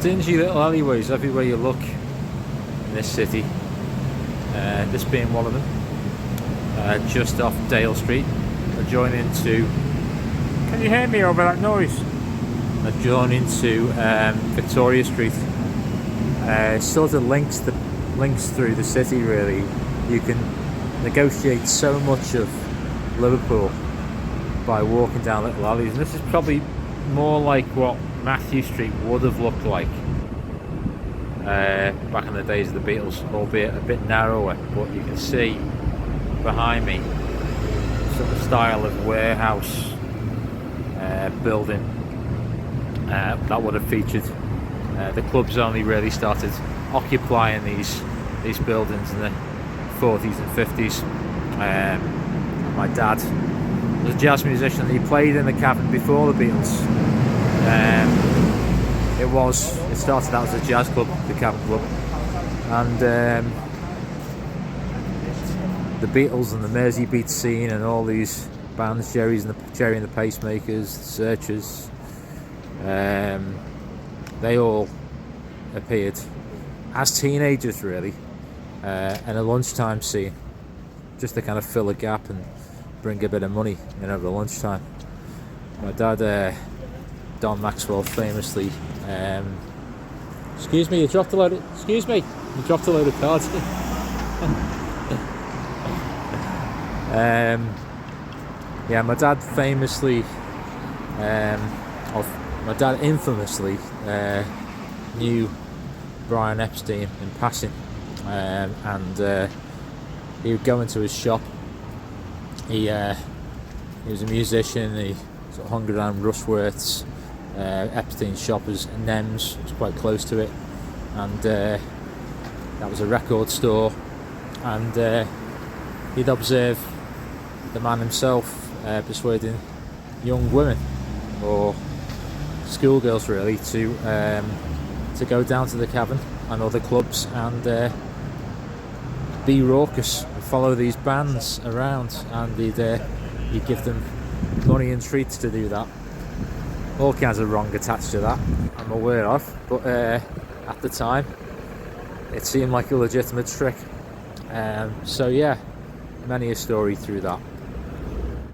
dingy little alleyways everywhere you look in this city. This being one of them, just off Dale Street, adjoining to. Can you hear me over that noise? Adjoining to Victoria Street. Sort of links through the city. Really, you can negotiate so much of Liverpool by walking down little alleys, and this is probably more like what Matthew Street would have looked like back in the days of the Beatles, albeit a bit narrower. But you can see behind me sort of style of warehouse building that would have featured. The clubs only really started occupying these buildings in the 40s and 50s. My dad was a jazz musician. He played in the Cavern before the Beatles. It started out as a jazz club, the Cavern Club, and the Beatles and the Mersey Beat scene and all these bands, Jerry and the Pacemakers, the Searchers, they all appeared as teenagers, really, in a lunchtime scene, just to kind of fill a gap and bring a bit of money in over lunchtime. My dad, Don Maxwell, famously, excuse me, you dropped a load of cards. Yeah, my dad famously, my dad infamously knew Brian Epstein in passing, and he would go into his shop. He was a musician. He sort of hung around Rushworth's. Epstein's shop was Nems, was quite close to it, and that was a record store. And he'd observe the man himself persuading young women or schoolgirls, really, to go down to the Cavern and other clubs and be raucous and follow these bands around, and he'd give them money and treats to do that. All kinds of wrong attached to that, I'm aware of, but at the time it seemed like a legitimate trick. So yeah, many a story through that.